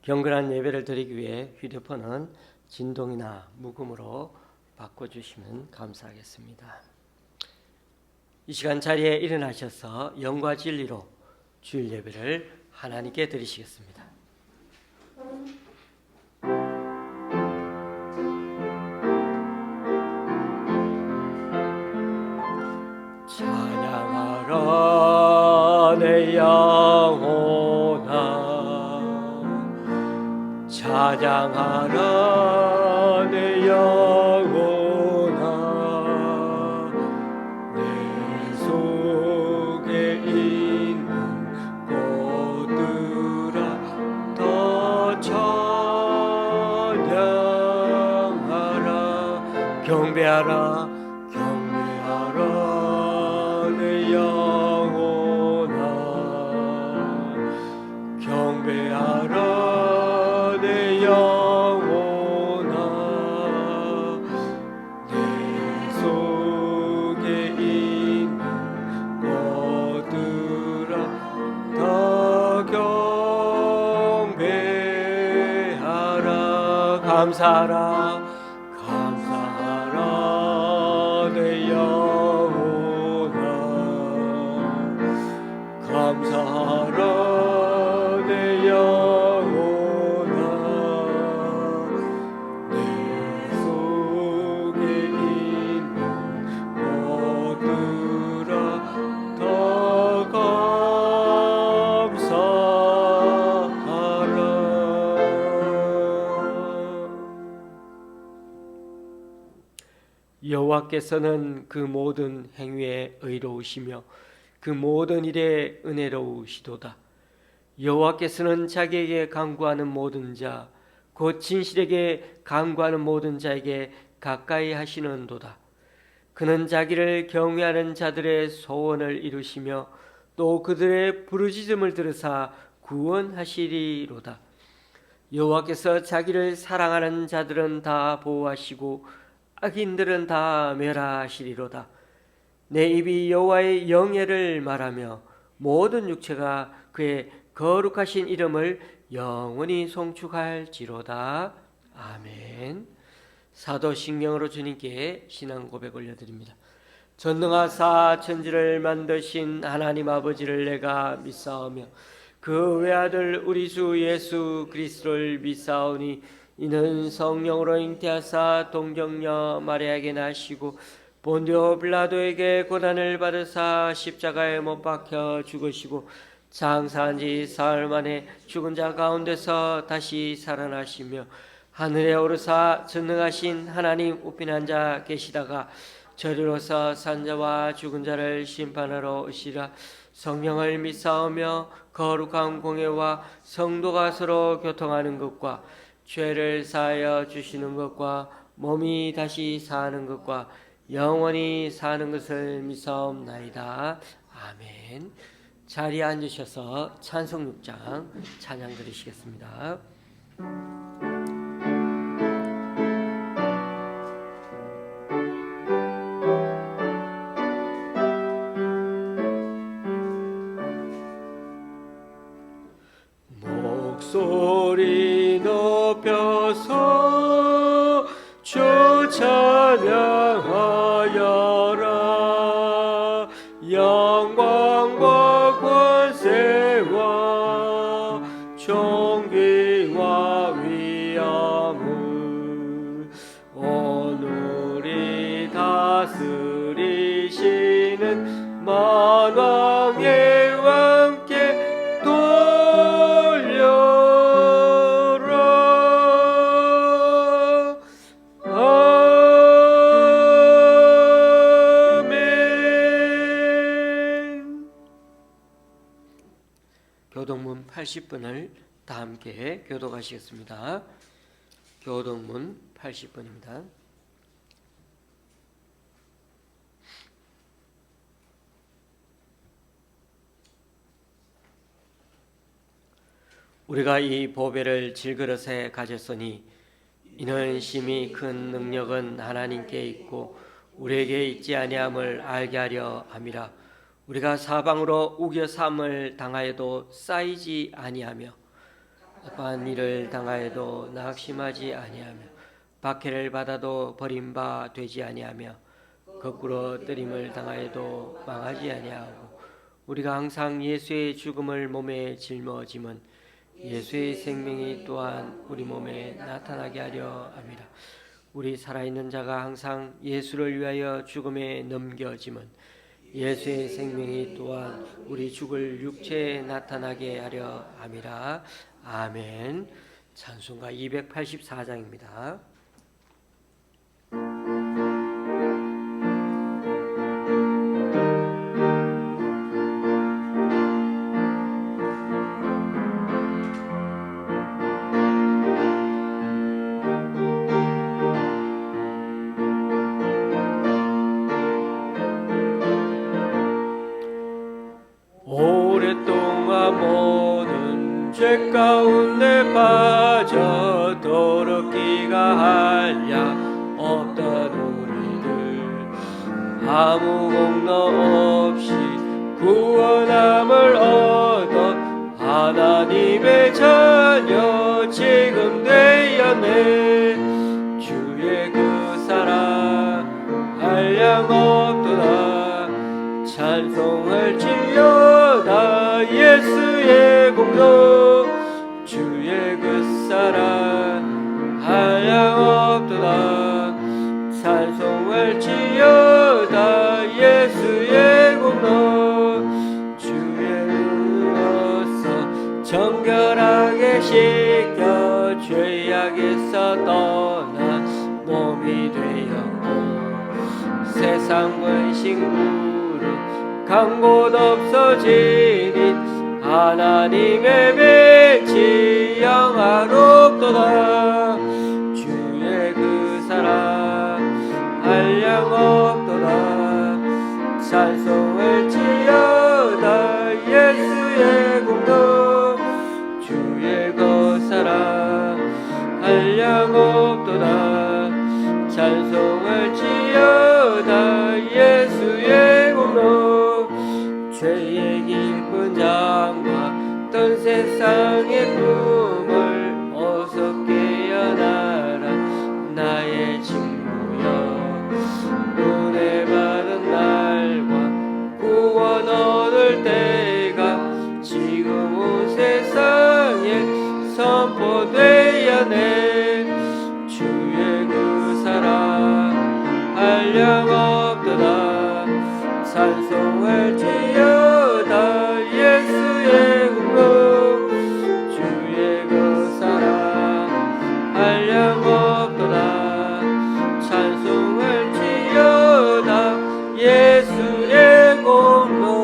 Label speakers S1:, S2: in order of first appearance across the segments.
S1: 경건한 예배를 드리기 위해 휴대폰은 진동이나 무음으로 바꿔주시면 감사하겠습니다. 이 시간 자리에 일어나셔서 영과 진리로 주일 예배를 하나님께 드리시겠습니다. 찬양하라 내 영혼아, 찬양하라 내 영혼아, 내 속에 있는 것들아 더 찬양하라. 경배하라 경배하라 내 영혼아, 경배하라 내 영혼아, 내 속에 있는 것들아 다 경배하라. 감사하라 감사하라 내 영혼아, 감사하라 내 영혼아, 내 속에 있는 것들아 더 감사하라. 여호와께서는 그 모든 행위에 의로우시며 그 모든 일에 은혜로우시도다. 여호와께서는 자기에게 간구하는 모든 자, 곧 진실에게 간구하는 모든 자에게 가까이 하시는도다. 그는 자기를 경외하는 자들의 소원을 이루시며 또 그들의 부르짖음을 들으사 구원하시리로다. 여호와께서 자기를 사랑하는 자들은 다 보호하시고 악인들은 다 멸하시리로다. 내 입이 여호와의 영예를 말하며 모든 육체가 그의 거룩하신 이름을 영원히 송축할지로다. 아멘. 사도신경으로 주님께 신앙 고백 올려드립니다. 전능하사 천지를 만드신 하나님 아버지를 내가 믿사오며 그 외아들 우리 주 예수 그리스도를 믿사오니 이는 성령으로 잉태하사 동정녀 마리아에게 나시고 본디오 빌라도에게 고난을 받으사 십자가에 못 박혀 죽으시고 장사한 지 사흘 만에 죽은 자 가운데서 다시 살아나시며 하늘에 오르사 전능하신 하나님 우편한 자 계시다가 저리로서 산자와 죽은 자를 심판하러 오시라. 성령을 믿사오며 거룩한 공예와 성도가 서로 교통하는 것과 죄를 사하여 주시는 것과 몸이 다시 사는 것과 영원히 사는 것을 믿사옵나이다. 아멘. 자리에 앉으셔서 찬송 6장 찬양 드리시겠습니다. 목소리 높여서 주 찬양하여라. 영광과 권세와 존귀와 위엄을 오늘이 다스리시는 만왕의 왕께 교동문 80번을 다 함께 교독하시겠습니다. 교동문 80번입니다. 우리가 이 보배를 질그릇에 가졌으니 이는 심히 큰 능력은 하나님께 있고 우리에게 있지 아니함을 알게 하려 함이라. 우리가 사방으로 우겨삼을 당하여도 쌓이지 아니하며 나쁜 일을 당하여도 낙심하지 아니하며 박해를 받아도 버림바 되지 아니하며 거꾸로 뜨림을 당하여도 망하지 아니하고 우리가 항상 예수의 죽음을 몸에 짊어짐은 예수의 생명이 또한 우리 몸에 나타나게 하려 함이라. 우리 살아있는 자가 항상 예수를 위하여 죽음에 넘겨짐은 예수의 생명이 또한 우리 죽을 육체에 나타나게 하려 함이라. 아멘. 찬송가 284장입니다. 오랫동안 모든 죄 가운데 빠져 더럽기가 한량 없던 우리들 아무 공로 없이 구원함을 얻어 하나님의 자녀 지금 되었네. 주의 그 사랑 한량 없도다. 찬송할지어다 예수의 공로. 주의 그 사랑 한량 없도다. 찬송할지어다 예수의 공로. 주의 은으로서 정결하게 씻겨 죄악에서 떠나 몸이 되었고 세상 근심구름 간 곳 없어지니 하나님의 맺지 영화롭도다. 주의 그 사랑 한량 없도다. 찬송할지어다 예수의 공로. 주의 그 사랑 한량 없도다. 찬송할지어다 예수의 공로. 죄의 깊은 장과 떤 세상의 꿈을 어서 깨어나라 나의 친구여. 은혜 받은 날과 구원 얻을 때가 지금 온 세상에 선포되었네. 주의 그 사랑 한량 없도다. 찬송할지어다 예수의 공로. 주의 그 사랑 한량 없도다. 찬송할지어다 예수의 공로.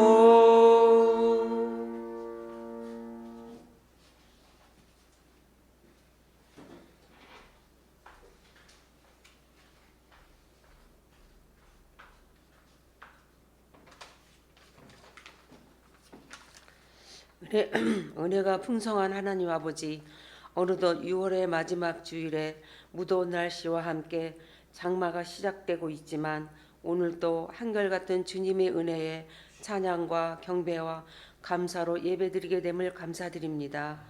S2: 은혜가 풍성한 하나님 아버지, 어느덧 6월의 마지막 주일에 무더운 날씨와 함께 장마가 시작되고 있지만 오늘도 한결같은 주님의 은혜에 찬양과 경배와 감사로 예배드리게 됨을 감사드립니다.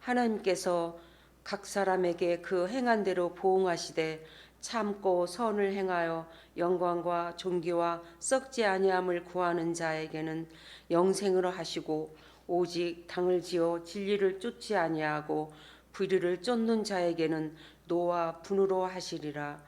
S2: 하나님께서 각 사람에게 그 행한 대로 보응하시되 참고 선을 행하여 영광과 존귀와 썩지 아니함을 구하는 자에게는 영생으로 하시고 오직 당을 지어 진리를 쫓지 아니하고 불의를 쫓는 자에게는 노와 분으로 하시리라.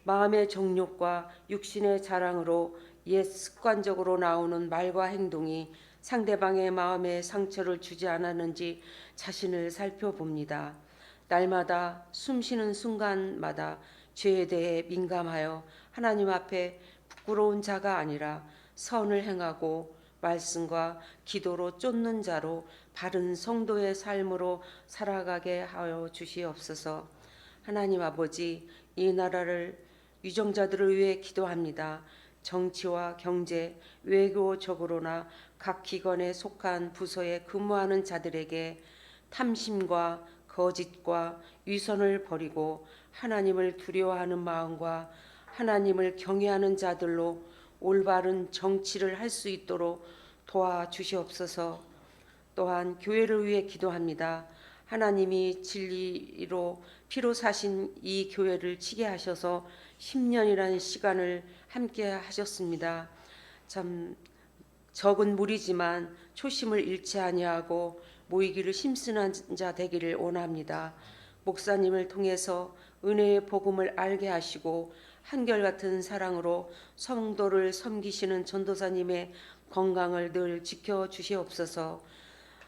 S2: 마음의 정욕과 육신의 자랑으로 옛 습관적으로 나오는 말과 행동이 상대방의 마음에 상처를 주지 않았는지 자신을 살펴봅니다. 날마다 숨쉬는 순간마다 죄에 대해 민감하여 하나님 앞에 부끄러운 자가 아니라 선을 행하고 말씀과 기도로 쫓는 자로 바른 성도의 삶으로 살아가게 하여 주시옵소서. 하나님 아버지, 이 나라를 유정자들을 위해 기도합니다. 정치와 경제, 외교적으로나 각 기관에 속한 부서에 근무하는 자들에게 탐심과 거짓과 위선을 버리고 하나님을 두려워하는 마음과 하나님을 경외하는 자들로 올바른 정치를 할 수 있도록 도와주시옵소서. 또한 교회를 위해 기도합니다. 하나님이 진리로 피로 사신 이 교회를 치게 하셔서 10년이라는 시간을 함께 하셨습니다. 참 적은 무리지만 초심을 잃지 아니하고 모이기를 힘쓰는 자 되기를 원합니다. 목사님을 통해서 은혜의 복음을 알게 하시고 한결같은 사랑으로 성도를 섬기시는 전도사님의 건강을 늘 지켜 주시옵소서.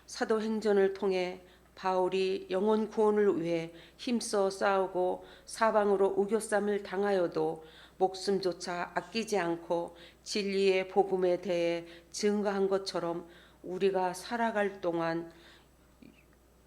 S2: 사도행전을 통해 바울이 영혼 구원을 위해 힘써 싸우고 사방으로 우겨쌈을 당하여도 목숨조차 아끼지 않고 진리의 복음에 대해 증거한 것처럼 우리가 살아갈 동안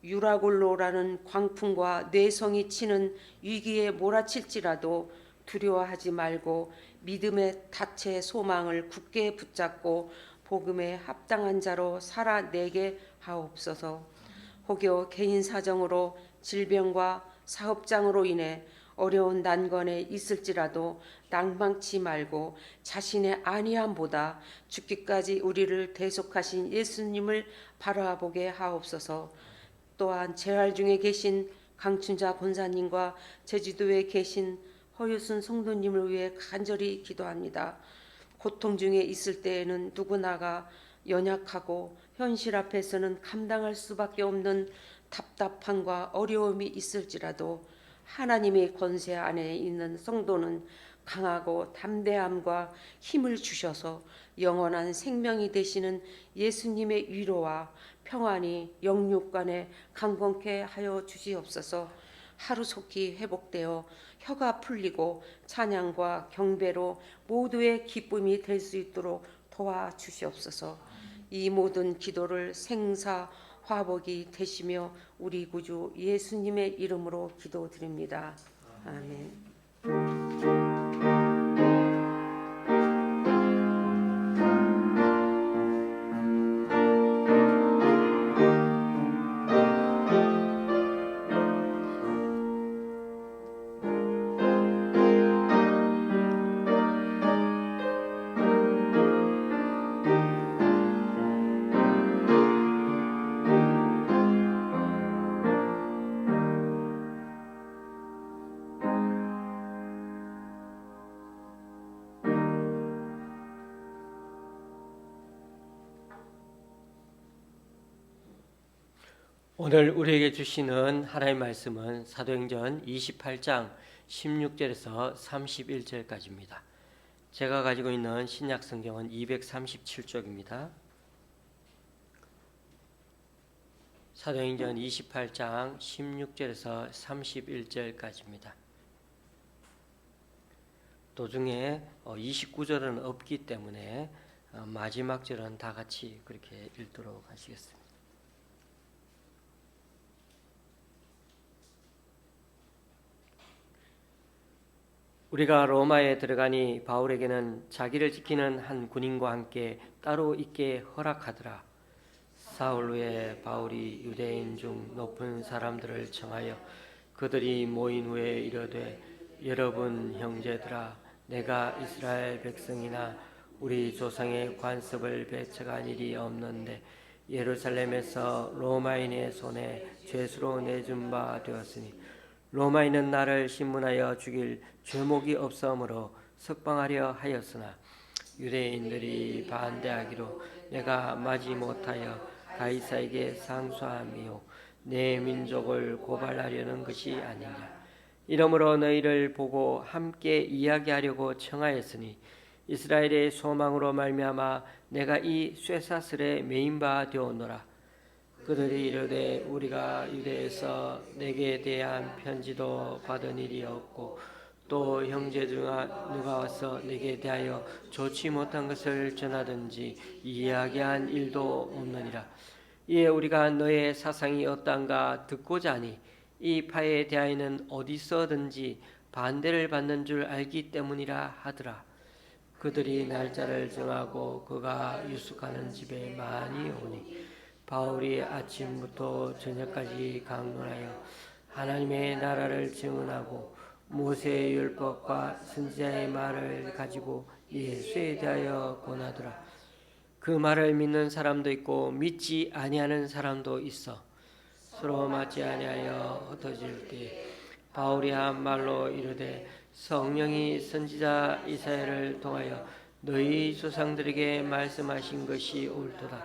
S2: 유라굴로라는 광풍과 뇌성이 치는 위기에 몰아칠지라도 두려워하지 말고 믿음의 닻의 소망을 굳게 붙잡고 복음에 합당한 자로 살아내게 하옵소서. 혹여 개인 사정으로 질병과 사업장으로 인해 어려운 난관에 있을지라도 낭망치 말고 자신의 안위함보다 죽기까지 우리를 대속하신 예수님을 바라보게 하옵소서. 또한 재활 중에 계신 강춘자 권사님과 제주도에 계신 허유순 성도님을 위해 간절히 기도합니다. 고통 중에 있을 때에는 누구나가 연약하고 현실 앞에서는 감당할 수밖에 없는 답답함과 어려움이 있을지라도 하나님의 권세 안에 있는 성도는 강하고 담대함과 힘을 주셔서 영원한 생명이 되시는 예수님의 위로와 평안이 영육간에 강건케 하여 주시옵소서. 하루속히 회복되어 혀가 풀리고 찬양과 경배로 모두의 기쁨이 될 수 있도록 도와주시옵소서. 이 모든 기도를 생사 화복이 되시며 우리 구주 예수님의 이름으로 기도드립니다. 아멘.
S1: 오늘 우리에게 주시는 하나님의 말씀은 사도행전 28장 16절에서 31절까지입니다. 제가 가지고 있는 신약 성경은 237쪽입니다. 사도행전 28장 16절에서 31절까지입니다. 도중에 29절은 없기 때문에 마지막 절은 다 같이 그렇게 읽도록 하시겠습니다. 우리가 로마에 들어가니 바울에게는 자기를 지키는 한 군인과 함께 따로 있게 허락하더라. 사흘 후에 바울이 유대인 중 높은 사람들을 청하여 그들이 모인 후에 이르되, 여러분 형제들아, 내가 이스라엘 백성이나 우리 조상의 관습을 배척한 일이 없는데 예루살렘에서 로마인의 손에 죄수로 내준 바 되었으니 로마인은 나를 신문하여 죽일 죄목이 없으므로 석방하려 하였으나 유대인들이 반대하기로 내가 마지 못하여 가이사에게 상소함이요 내 민족을 고발하려는 것이 아니냐. 이러므로 너희를 보고 함께 이야기하려고 청하였으니 이스라엘의 소망으로 말미암아 내가 이 쇠사슬에 매인 바 되었노라. 그들이 이르되, 우리가 유대에서 내게 대한 편지도 받은 일이 없고 또 형제 중 누가 와서 내게 대하여 좋지 못한 것을 전하든지 이야기한 일도 없느니라. 이에 우리가 너의 사상이 어떠한가 듣고자 하니 이 파에 대하여는 어디서든지 반대를 받는 줄 알기 때문이라 하더라. 그들이 날짜를 정하고 그가 유숙하는 집에 많이 오니 바울이 아침부터 저녁까지 강론하여 하나님의 나라를 증언하고 모세의 율법과 선지자의 말을 가지고 예수에 대하여 권하더라. 그 말을 믿는 사람도 있고 믿지 아니하는 사람도 있어. 서로 맞지 아니하여 흩어질 때 바울이 한 말로 이르되 성령이 선지자 이사야를 통하여 너희 조상들에게 말씀하신 것이 옳도다.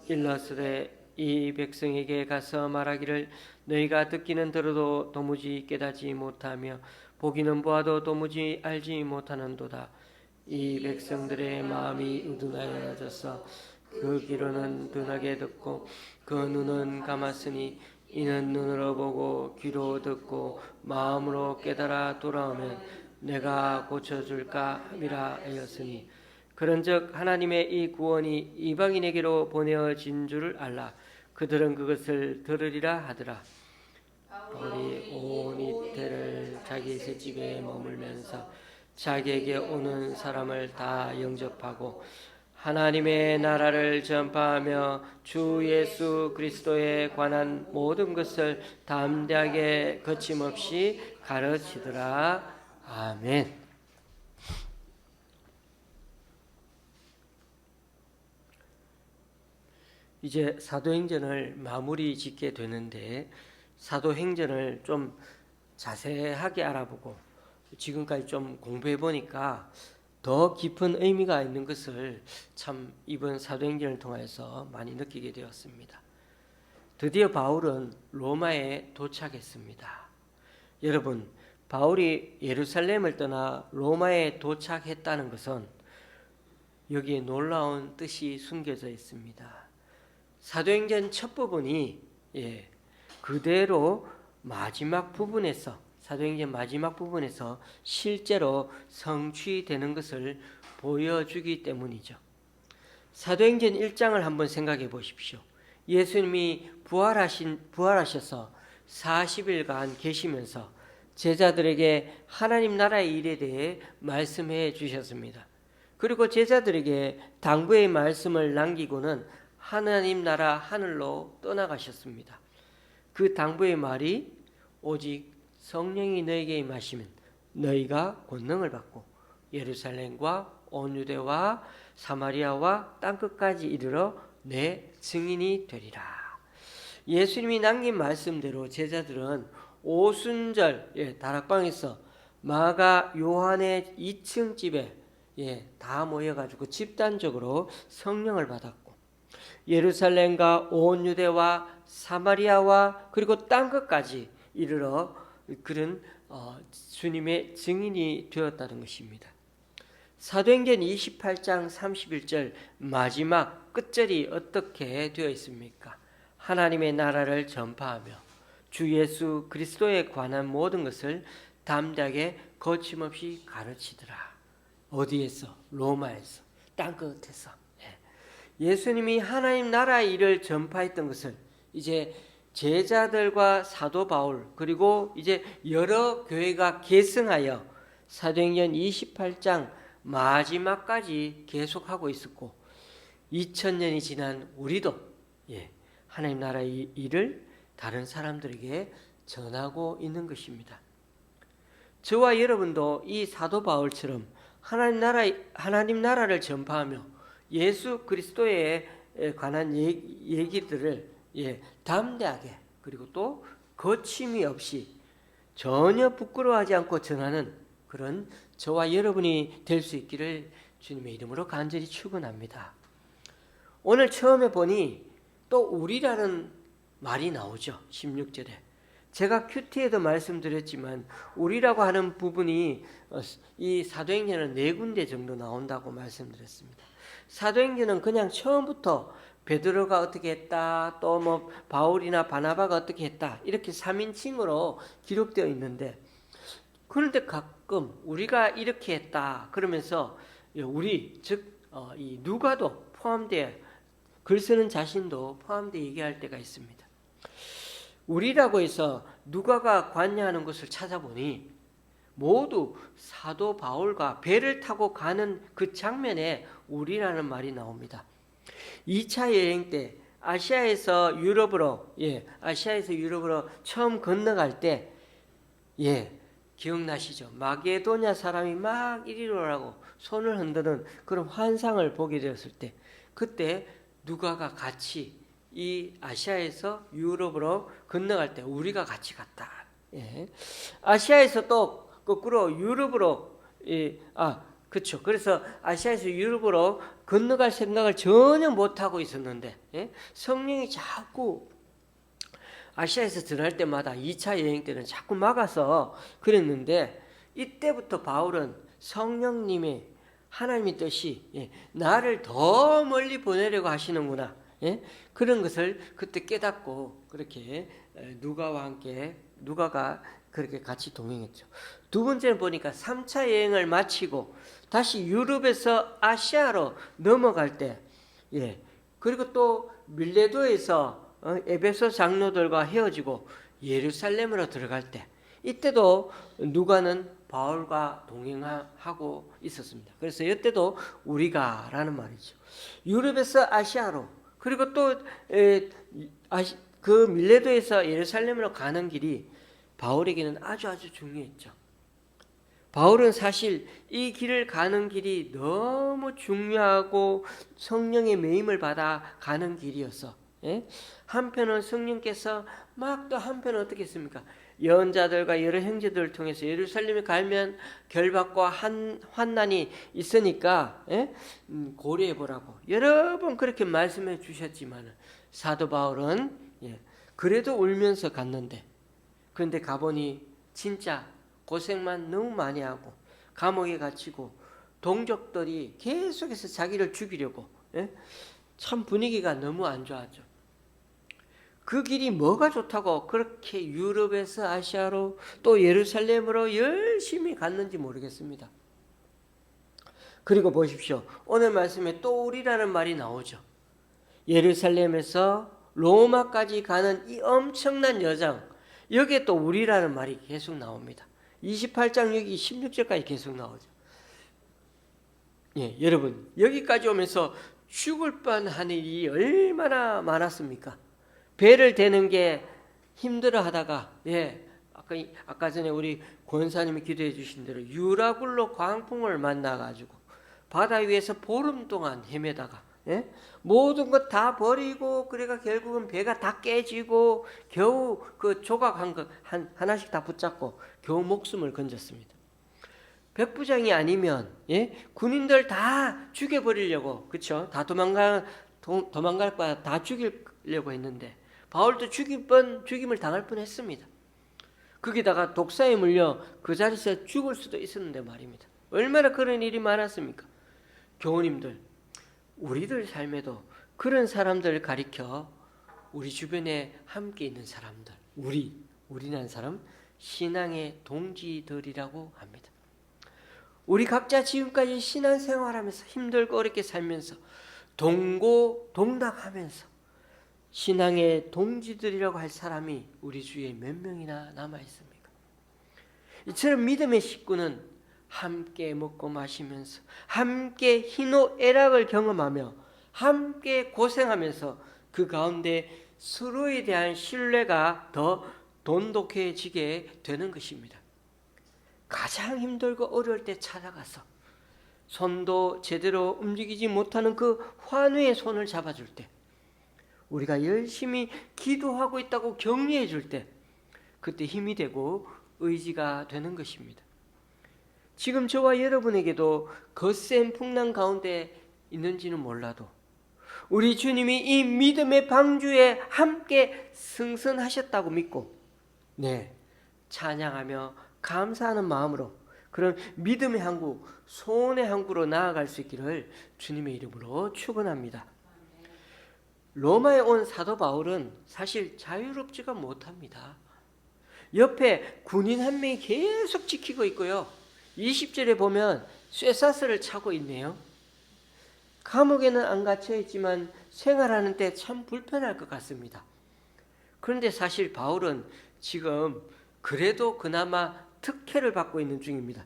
S1: 일러스되 이 백성에게 가서 말하기를 너희가 듣기는 들어도 도무지 깨닫지 못하며 보기는 보아도 도무지 알지 못하는도다. 이 백성들의 마음이 우둔하여져서 그 귀로는 둔하게 듣고 그 눈은 감았으니 이는 눈으로 보고 귀로 듣고 마음으로 깨달아 돌아오면 내가 고쳐줄까 함이라 하였으니 그런즉 하나님의 이 구원이 이방인에게로 보내어진 줄 알라. 그들은 그것을 들으리라 하더라. 바울이 온 이태를 자기 새집에 머물면서 자기에게 오는 사람을 다 영접하고 하나님의 나라를 전파하며 주 예수 그리스도에 관한 모든 것을 담대하게 거침없이 가르치더라. 아멘. 이제 사도행전을 마무리 짓게 되는데 사도행전을 좀 자세하게 알아보고 지금까지 좀 공부해 보니까 더 깊은 의미가 있는 것을 참 이번 사도행전을 통해서 많이 느끼게 되었습니다. 드디어 바울은 로마에 도착했습니다. 여러분, 바울이 예루살렘을 떠나 로마에 도착했다는 것은 여기에 놀라운 뜻이 숨겨져 있습니다. 사도행전 첫 부분이 그대로 마지막 부분에서 사도행전 마지막 부분에서 실제로 성취되는 것을 보여주기 때문이죠. 사도행전 1장을 한번 생각해 보십시오. 예수님이 부활하셔서 40일간 계시면서 제자들에게 하나님 나라의 일에 대해 말씀해 주셨습니다. 그리고 제자들에게 당부의 말씀을 남기고는 하나님 나라 하늘로 떠나가셨습니다. 그 당부의 말이 오직 성령이 너에게 임하시면 너희가 권능을 받고 예루살렘과 온 유대와 사마리아와 땅끝까지 이르러 내 증인이 되리라. 예수님이 남긴 말씀대로 제자들은 오순절 다락방에서 마가 요한의 2층 집에 다 모여가지고 집단적으로 성령을 받았고 예루살렘과 온 유대와 사마리아와 그리고 땅끝까지 이르러 그런 주님의 증인이 되었다는 것입니다. 사도행전 28장 31절 마지막 끝절이 어떻게 되어 있습니까? 하나님의 나라를 전파하며 주 예수 그리스도에 관한 모든 것을 담대하게 거침없이 가르치더라. 어디에서? 로마에서, 땅끝에서. 예수님이 하나님 나라의 일을 전파했던 것을 이제 제자들과 사도 바울 그리고 이제 여러 교회가 계승하여 사도행전 28장 마지막까지 계속하고 있었고 2000년이 지난 우리도 하나님 나라의 일을 다른 사람들에게 전하고 있는 것입니다. 저와 여러분도 이 사도 바울처럼 하나님 나라를 전파하며 예수 그리스도에 관한 얘기들을 담대하게 그리고 또 거침이 없이 전혀 부끄러워하지 않고 전하는 그런 저와 여러분이 될 수 있기를 주님의 이름으로 간절히 축원합니다. 오늘 처음에 보니 또 우리라는 말이 나오죠. 16절에. 제가 큐티에도 말씀드렸지만 우리라고 하는 부분이 이 사도행전은 4군데 정도 나온다고 말씀드렸습니다. 사도행전은 그냥 처음부터 베드로가 어떻게 했다, 또 뭐 바울이나 바나바가 어떻게 했다 이렇게 3인칭으로 기록되어 있는데 그런데 가끔 우리가 이렇게 했다 그러면서 우리 즉 이 누가도 포함되어 글 쓰는 자신도 포함되어 얘기할 때가 있습니다. 우리라고 해서 누가가 관여하는 것을 찾아보니 모두 사도 바울과 배를 타고 가는 그 장면에 우리라는 말이 나옵니다. 2차 여행 때 아시아에서 유럽으로 처음 건너갈 때 기억나시죠? 마게도냐 사람이 막 이리로 오라고 손을 흔드는 그런 환상을 보게 되었을 때 그때 누가가 같이 이 아시아에서 유럽으로 건너갈 때 우리가 같이 갔다. 예. 아시아에서 또 거꾸로 유럽으로 그렇죠. 그래서 아시아에서 유럽으로 건너갈 생각을 전혀 못 하고 있었는데 성령이 자꾸 아시아에서 들어갈 때마다 2차 여행 때는 자꾸 막아서 그랬는데 이때부터 바울은 성령님의 하나님의 뜻이 나를 더 멀리 보내려고 하시는구나. 그런 것을 그때 깨닫고 그렇게 누가가 그렇게 같이 동행했죠. 두 번째는 보니까 3차 여행을 마치고 다시 유럽에서 아시아로 넘어갈 때 그리고 또 밀레도에서 에베소 장로들과 헤어지고 예루살렘으로 들어갈 때 이때도 누가는 바울과 동행하고 있었습니다. 그래서 이때도 우리가라는 말이죠. 유럽에서 아시아로 그리고 또 그 밀레도에서 예루살렘으로 가는 길이 바울에게는 아주 중요했죠. 바울은 사실 이 길을 가는 길이 너무 중요하고 성령의 매임을 받아 가는 길이어서 한편은 성령께서 막 또 한편은 어떻게 했습니까? 예언자들과 여러 형제들을 통해서 예루살렘에 가면 결박과 환난이 있으니까 고려해 보라고 여러 번 그렇게 말씀해 주셨지만 사도 바울은 그래도 울면서 갔는데 그런데 가보니 진짜 고생만 너무 많이 하고 감옥에 갇히고 동족들이 계속해서 자기를 죽이려고 참 분위기가 너무 안 좋았죠. 그 길이 뭐가 좋다고 그렇게 유럽에서 아시아로 또 예루살렘으로 열심히 갔는지 모르겠습니다. 그리고 보십시오. 오늘 말씀에 또 우리라는 말이 나오죠. 예루살렘에서 로마까지 가는 이 엄청난 여정, 여기에 또 우리라는 말이 계속 나옵니다. 28장 여기 16절까지 계속 나오죠. 여러분 여기까지 오면서 죽을 뻔한 일이 얼마나 많았습니까? 배를 대는 게 힘들어 하다가 아까 전에 우리 권사님이 기도해 주신 대로 유라굴로 광풍을 만나가지고 바다 위에서 보름 동안 헤매다가 모든 것 다 버리고 그래가 결국은 배가 다 깨지고 겨우 그 조각 하나씩 다 붙잡고 겨우 목숨을 건졌습니다. 백부장이 아니면 군인들 다 죽여버리려고 그렇죠? 다 도망갈 거야 다 죽이려고 했는데 바울도 죽임을 당할 뻔했습니다. 거기다가 독사에 물려 그 자리에서 죽을 수도 있었는데 말입니다. 얼마나 그런 일이 많았습니까? 교우님들, 우리들 삶에도 그런 사람들을 가리켜 우리 주변에 함께 있는 사람들, 우리라는 사람 신앙의 동지들이라고 합니다. 우리 각자 지금까지 신앙생활하면서 힘들고 어렵게 살면서 동고동락하면서 신앙의 동지들이라고 할 사람이 우리 주위에 몇 명이나 남아 있습니까? 이처럼 믿음의 식구는 함께 먹고 마시면서 함께 희노애락을 경험하며 함께 고생하면서 그 가운데 서로에 대한 신뢰가 더 돈독해지게 되는 것입니다. 가장 힘들고 어려울 때 찾아가서 손도 제대로 움직이지 못하는 그 환우의 손을 잡아줄 때 우리가 열심히 기도하고 있다고 격려해 줄 때 그때 힘이 되고 의지가 되는 것입니다. 지금 저와 여러분에게도 거센 풍랑 가운데 있는지는 몰라도 우리 주님이 이 믿음의 방주에 함께 승선하셨다고 믿고 찬양하며 감사하는 마음으로 그런 믿음의 항구, 소원의 항구로 나아갈 수 있기를 주님의 이름으로 축원합니다. 로마에 온 사도 바울은 사실 자유롭지가 못합니다. 옆에 군인 한 명이 계속 지키고 있고요. 20절에 보면 쇠사슬을 차고 있네요. 감옥에는 안 갇혀 있지만 생활하는 때 참 불편할 것 같습니다. 그런데 사실 바울은 지금 그래도 그나마 특혜를 받고 있는 중입니다.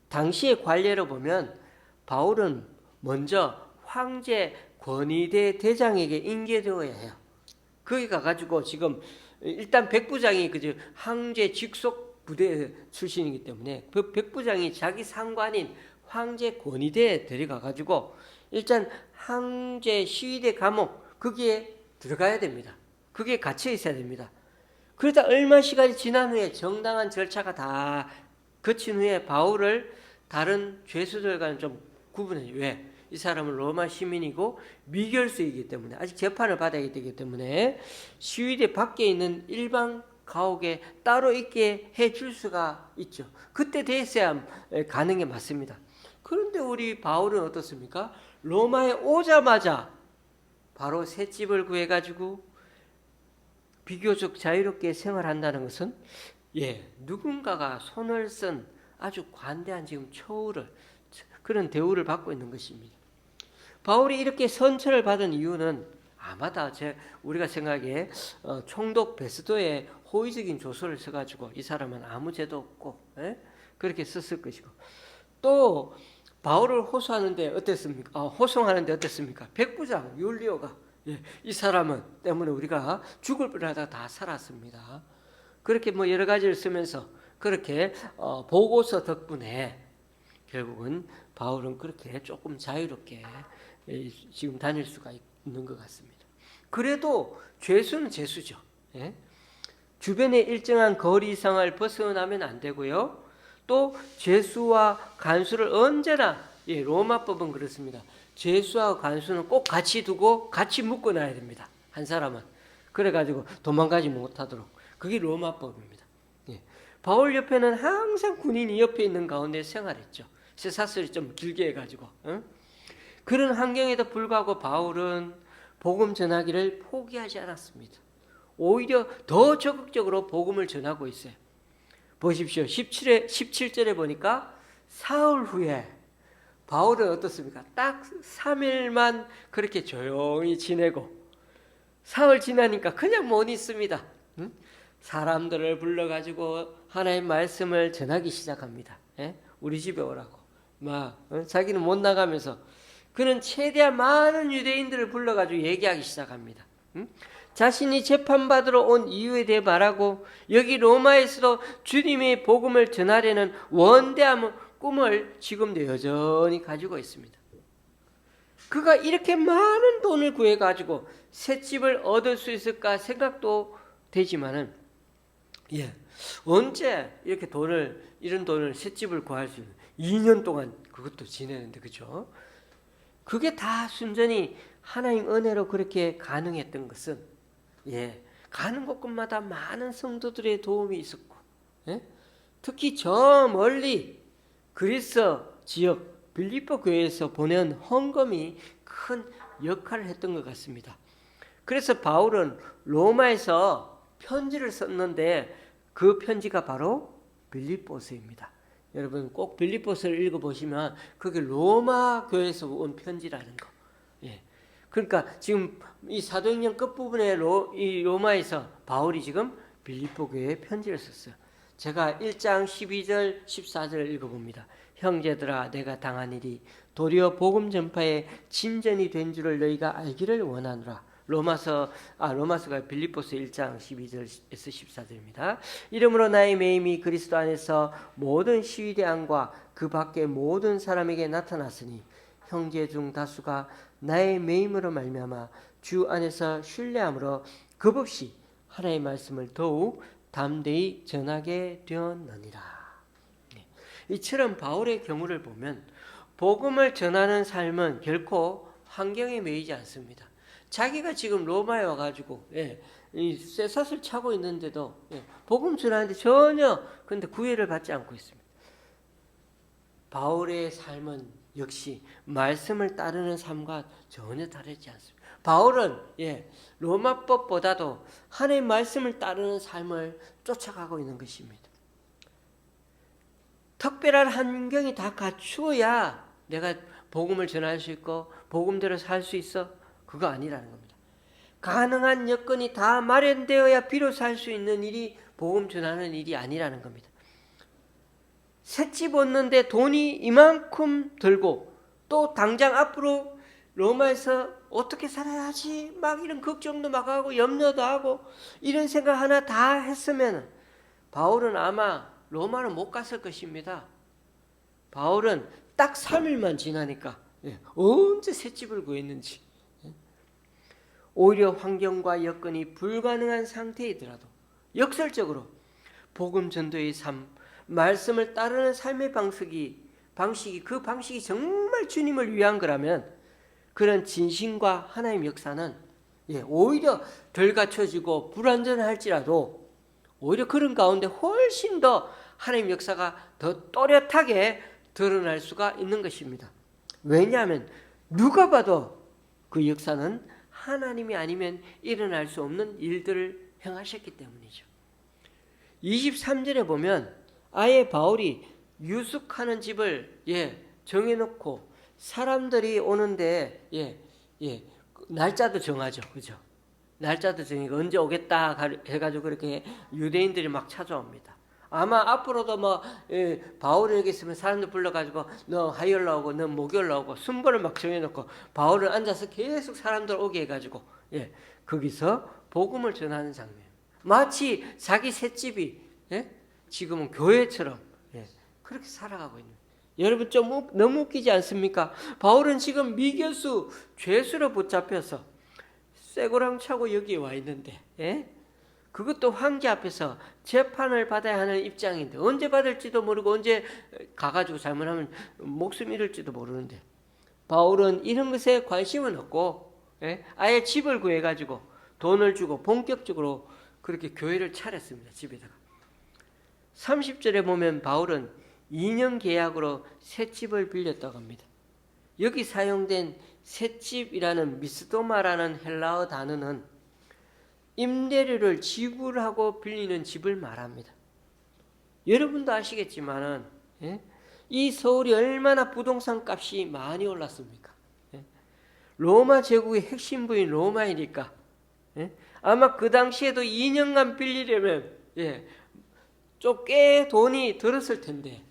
S1: 당시의 관례로 보면 바울은 먼저 황제 권위대 대장에게 인계되어야 해요. 거기 가가지고 지금 일단 백부장이 황제 직속 부대 출신이기 때문에 그 백부장이 자기 상관인 황제 권위대에 데려가가지고 일단 황제 시위대 감옥 거기에 들어가야 됩니다. 그게 갇혀 있어야 됩니다. 그러다 얼마 시간이 지난 후에 정당한 절차가 다 거친 후에 바울을 다른 죄수들과는 좀 구분해요. 왜? 이 사람은 로마 시민이고 미결수이기 때문에 아직 재판을 받아야 되기 때문에 시위대 밖에 있는 일반 가옥에 따로 있게 해줄 수가 있죠. 그때 됐어야 가는 게 맞습니다. 그런데 우리 바울은 어떻습니까? 로마에 오자마자 바로 셋집을 구해가지고 비교적 자유롭게 생활한다는 것은 누군가가 손을 쓴 아주 관대한 지금 처우를 그런 대우를 받고 있는 것입니다. 바울이 이렇게 선처를 받은 이유는 아마도 우리가 생각에 총독 베스도의 호의적인 조서를 써가지고 이 사람은 아무 죄도 없고 그렇게 썼을 것이고 또 바울을 호소하는데 어땠습니까? 호송하는데 어땠습니까? 백부장 율리오가 이 사람은 때문에 우리가 죽을 뻔하다가 다 살았습니다. 그렇게 뭐 여러 가지를 쓰면서 그렇게 보고서 덕분에 결국은 바울은 그렇게 조금 자유롭게 지금 다닐 수가 있는 것 같습니다. 그래도 죄수는 죄수죠. 주변의 일정한 거리 이상을 벗어나면 안 되고요. 또 죄수와 간수를 언제나 로마법은 그렇습니다. 죄수와 간수는 꼭 같이 두고 같이 묶어놔야 됩니다. 한 사람은. 그래가지고 도망가지 못하도록. 그게 로마법입니다. 바울 옆에는 항상 군인이 옆에 있는 가운데 생활했죠. 쇠사슬이 좀 길게 해가지고. 그런 환경에도 불구하고 바울은 복음 전하기를 포기하지 않았습니다. 오히려 더 적극적으로 복음을 전하고 있어요. 보십시오. 17절에 보니까 사흘 후에 바울은 어떻습니까? 딱 3일만 그렇게 조용히 지내고 사흘 지나니까 그냥 못 있습니다. 사람들을 불러가지고 하나님의 말씀을 전하기 시작합니다. 우리 집에 오라고. 자기는 못 나가면서 그는 최대한 많은 유대인들을 불러가지고 얘기하기 시작합니다. 자신이 재판받으러 온 이유에 대해 말하고 여기 로마에서도 주님의 복음을 전하려는 원대한 꿈을 지금도 여전히 가지고 있습니다. 그가 이렇게 많은 돈을 구해가지고 새 집을 얻을 수 있을까 생각도 되지만은 언제 이렇게 이런 돈을 새 집을 구할 수 있는 2년 동안 그것도 지내는데 그죠? 그게 다 순전히 하나님 은혜로 그렇게 가능했던 것은 가는 곳곳마다 많은 성도들의 도움이 있었고 특히 저 멀리 그리스 지역 빌립보 교회에서 보낸 헌금이 큰 역할을 했던 것 같습니다. 그래서 바울은 로마에서 편지를 썼는데 그 편지가 바로 빌립보서입니다. 여러분 꼭 빌립보서를 읽어보시면 그게 로마 교회에서 온 편지라는 거. 그러니까 지금 이 사도행전 끝부분에 이 로마에서 바울이 지금 빌립보 교회에 편지를 썼어요. 제가 1장 12절 14절을 읽어봅니다. 형제들아 내가 당한 일이 도리어 복음 전파에 진전이 된 줄을 너희가 알기를 원하노라. 로마서가 빌립보서 1장 12절에서 14절입니다. 이러므로 나의 매임이 그리스도 안에서 모든 시위대 안과 그 밖의 모든 사람에게 나타났으니 형제 중 다수가 나의 매임으로 말미암아 주 안에서 신뢰함으로 겁없이 하나님의 말씀을 더욱 담대히 전하게 되었느니라. 이처럼 바울의 경우를 보면 복음을 전하는 삶은 결코 환경에 매이지 않습니다. 자기가 지금 로마에 와가지고 이 쇠사슬 차고 있는데도 복음 전하는데 전혀 근데 구애를 받지 않고 있습니다. 바울의 삶은 역시 말씀을 따르는 삶과 전혀 다르지 않습니다. 바울은 로마법보다도 하나님의 말씀을 따르는 삶을 쫓아가고 있는 것입니다. 특별한 환경이 다 갖추어야 내가 복음을 전할 수 있고 복음대로 살 수 있어? 그거 아니라는 겁니다. 가능한 여건이 다 마련되어야 비로소 할 수 있는 일이 복음 전하는 일이 아니라는 겁니다. 셋집 얻는데 돈이 이만큼 들고 또 당장 앞으로 로마에서 어떻게 살아야지 막 이런 걱정도 막 하고 염려도 하고 이런 생각 하나 다 했으면 바울은 아마 로마는 못 갔을 것입니다. 바울은 딱 3일만 지나니까 언제 셋집을 구했는지 오히려 환경과 여건이 불가능한 상태이더라도 역설적으로 복음 전도의 삶, 말씀을 따르는 삶의 그 방식이 정말 주님을 위한 거라면 그런 진심과 하나님의 역사는 오히려 덜 갖춰지고 불완전할지라도 오히려 그런 가운데 훨씬 더 하나님의 역사가 더 또렷하게 드러날 수가 있는 것입니다. 왜냐하면 누가 봐도 그 역사는 하나님이 아니면 일어날 수 없는 일들을 행하셨기 때문이죠. 23절에 보면 아예 바울이 유숙하는 집을 정해놓고 사람들이 오는데 날짜도 정하죠. 그죠? 날짜도 정하고 언제 오겠다 해가지고 그렇게 유대인들이 막 찾아옵니다. 아마 앞으로도 바울이 여기 있으면 사람들 불러가지고 너 화요일 나오고 너 목요일 나오고 순번을 막 정해놓고 바울은 앉아서 계속 사람들 오게 해가지고 거기서 복음을 전하는 장면. 마치 자기 셋집이 지금은 교회처럼 그렇게 살아가고 있는. 여러분 좀 너무 웃기지 않습니까? 바울은 지금 미결수 죄수로 붙잡혀서 쇠고랑 차고 여기에 와 있는데 그것도 황제 앞에서 재판을 받아야 하는 입장인데 언제 받을지도 모르고 언제 가가지고 잘못하면 목숨 잃을지도 모르는데 바울은 이런 것에 관심은 없고 아예 집을 구해가지고 돈을 주고 본격적으로 그렇게 교회를 차렸습니다. 집에다가. 30절에 보면 바울은 2년 계약으로 새 집을 빌렸다고 합니다. 여기 사용된 새 집이라는 미스도마라는 헬라어 단어는 임대료를 지불하고 빌리는 집을 말합니다. 여러분도 아시겠지만은 이 서울이 얼마나 부동산 값이 많이 올랐습니까? 로마 제국의 핵심 부인 로마이니까 아마 그 당시에도 2년간 빌리려면 좀 꽤 돈이 들었을 텐데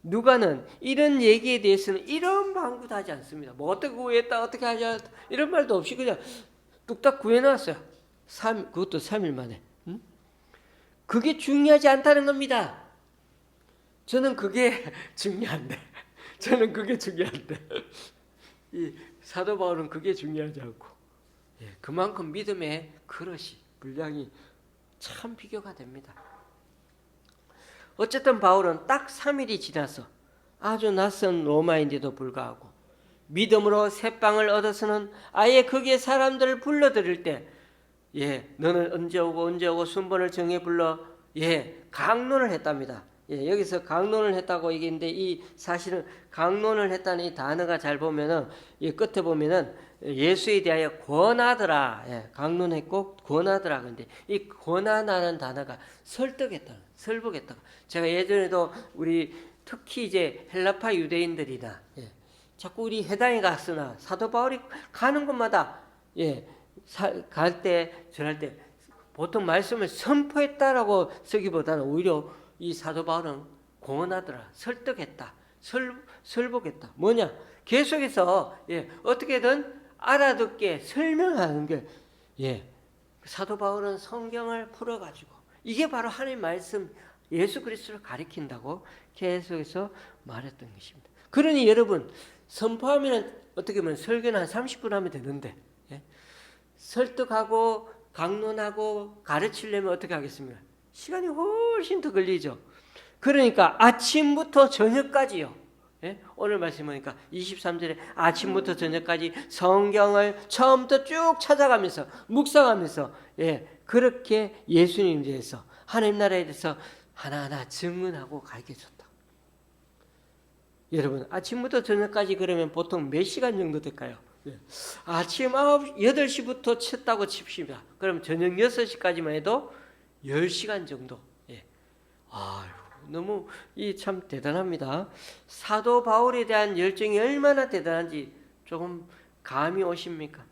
S1: 누가는 이런 얘기에 대해서는 이런 방구도 하지 않습니다. 뭐 어떻게 구했다 어떻게 하자 이런 말도 없이 그냥 뚝딱 구해놨어요. 그것도 3일 만에. 그게 중요하지 않다는 겁니다. 저는 그게 중요한데 이 사도 바울은 그게 중요하지 않고 그만큼 믿음의 그릇이 분량이 참 비교가 됩니다. 어쨌든 바울은 딱 3일이 지나서 아주 낯선 로마인데도 불구하고 믿음으로 새빵을 얻어서는 아예 거기에 사람들을 불러들일 때 너는 언제 오고 순번을 정해 불러 강론을 했답니다. 여기서 강론을 했다고 얘기했는데 이 사실은 강론을 했다는 이 단어가 잘 보면은 끝에 보면은 예수에 대하여 권하더라. 강론했고 권하더라. 근데 이 권하다는 단어가 설득했다. 제가 예전에도 우리 특히 이제 헬라파 유대인들이나 자꾸 우리 해당에 갔으나 사도 바울이 가는 곳마다 갈 때 전할 때 보통 말씀을 선포했다라고 쓰기보다는 오히려 이 사도 바울은 권하더라, 설득했다, 설복했다. 뭐냐? 계속해서 어떻게든 알아듣게 설명하는 게 사도 바울은 성경을 풀어가지고 이게 바로 하나님 말씀 예수 그리스도를 가리킨다고 계속해서 말했던 것입니다. 그러니 여러분 선포하면 어떻게 보면 설교는 한 30분 하면 되는데 설득하고 강론하고 가르치려면 어떻게 하겠습니까? 시간이 훨씬 더 걸리죠. 그러니까 아침부터 저녁까지요. 오늘 말씀 보니까 23절에 아침부터 저녁까지 성경을 처음부터 쭉 찾아가면서 묵상하면서 그렇게 예수님에 대해서 하나님 나라에 대해서 하나하나 증언하고 가르쳐줬다. 여러분 아침부터 저녁까지 그러면 보통 몇 시간 정도 될까요? 아침 8시부터 쳤다고 칩시다. 그럼 저녁 6시까지만 해도 10시간 정도. 너무 참 대단합니다. 사도 바울에 대한 열정이 얼마나 대단한지 조금 감이 오십니까?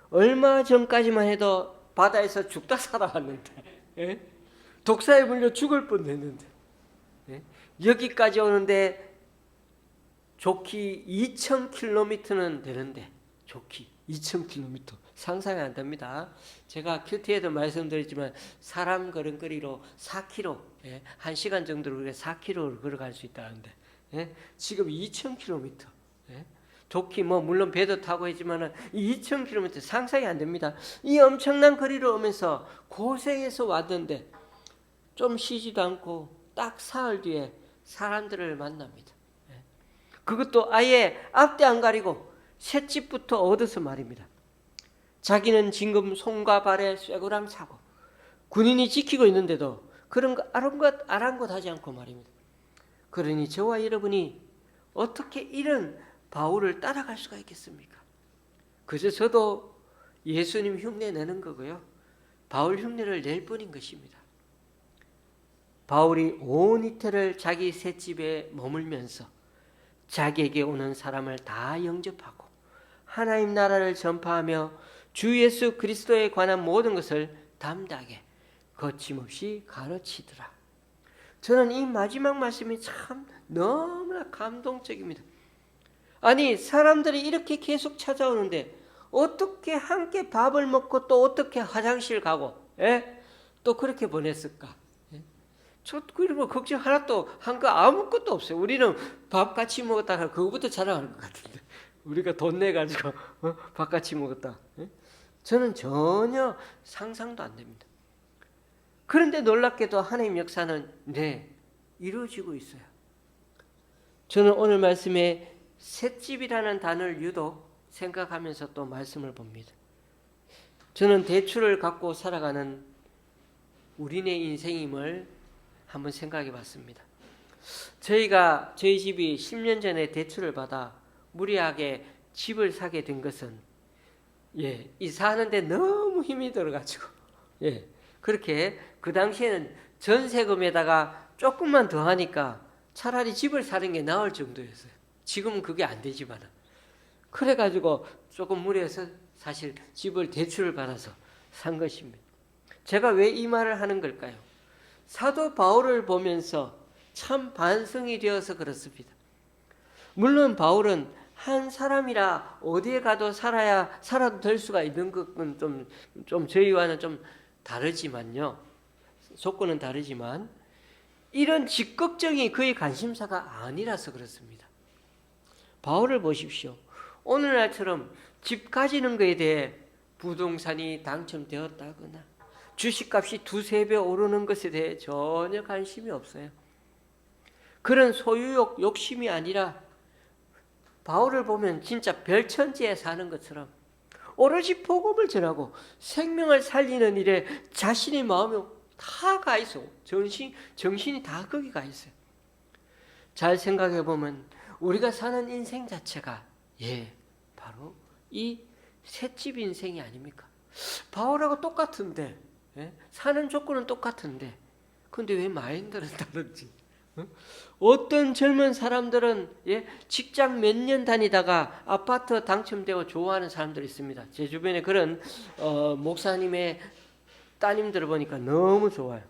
S1: 얼마 전까지만 해도 바다에서 죽다 살아왔는데 독사에 물려 죽을 뻔했는데 여기까지 오는데 좋기 2,000km는 되는데 좋기 2,000km 상상이 안 됩니다. 제가 큐티에도 말씀드렸지만 사람 걸음거리로 4km 1시간 정도로 4km를 걸어갈 수 있다는데 지금 2,000km 좋기 물론 배도 타고 했지만은 2,000km 상상이 안 됩니다. 이 엄청난 거리를 오면서 고생해서 왔는데 좀 쉬지도 않고 딱 사흘 뒤에 사람들을 만납니다. 그것도 아예 앞뒤 안 가리고 셋집부터 얻어서 말입니다. 자기는 지금 손과 발에 쇠고랑 차고 군인이 지키고 있는데도 그런 거 아랑곳하지 않고 말입니다. 그러니 저와 여러분이 어떻게 이런 바울을 따라갈 수가 있겠습니까? 그저 저도 예수님 흉내 내는 거고요. 바울 흉내를 낼 뿐인 것입니다. 바울이 온 이태를 자기 셋집에 머물면서 자기에게 오는 사람을 다 영접하고 하나님 나라를 전파하며 주 예수 그리스도에 관한 모든 것을 담대하게 거침없이 가르치더라. 저는 이 마지막 말씀이 참 너무나 감동적입니다. 아니, 사람들이 이렇게 계속 찾아오는데 어떻게 함께 밥을 먹고 또 어떻게 화장실 가고 또 그렇게 보냈을까? 저 그런 거 걱정 하나도 한 거 아무것도 없어요. 우리는 밥 같이 먹었다가 그거부터 자랑하는 것 같은데 우리가 돈 내 가지고 밥 같이 먹었다. 저는 전혀 상상도 안 됩니다. 그런데 놀랍게도 하나님 역사는 이루어지고 있어요. 저는 오늘 말씀에 셋집이라는 단어를 유독 생각하면서 또 말씀을 봅니다. 저는 대출을 갖고 살아가는 우리네 인생임을 한번 생각해 봤습니다. 저희 집이 10년 전에 대출을 받아 무리하게 집을 사게 된 것은 이사하는데 너무 힘이 들어가지고 그렇게 그 당시에는 전세금에다가 조금만 더 하니까 차라리 집을 사는 게 나을 정도였어요. 지금은 그게 안 되지만 그래가지고 조금 무리해서 사실 집을 대출을 받아서 산 것입니다. 제가 왜 이 말을 하는 걸까요? 사도 바울을 보면서 참 반성이 되어서 그렇습니다. 물론 바울은 한 사람이라 어디에 가도 살아도 될 수가 있는 것은 좀 저희와는 좀 다르지만요. 조건은 다르지만 이런 적극적인 그의 관심사가 아니라서 그렇습니다. 바울을 보십시오. 오늘날처럼 집 가지는 것에 대해 부동산이 당첨되었다거나 주식값이 2-3배 오르는 것에 대해 전혀 관심이 없어요. 그런 소유욕, 욕심이 아니라 바울을 보면 진짜 별천지에 사는 것처럼 오로지 복음을 전하고 생명을 살리는 일에 자신의 마음이 다 가 있어. 정신이 다 거기 가 있어요. 잘 생각해 보면 우리가 사는 인생 자체가 바로 이 셋집 인생이 아닙니까? 바울하고 똑같은데 사는 조건은 똑같은데 근데 왜 마인드는 다른지? 어떤 젊은 사람들은 직장 몇 년 다니다가 아파트 당첨되고 좋아하는 사람들이 있습니다. 제 주변에 그런 목사님의 따님들을 보니까 너무 좋아요.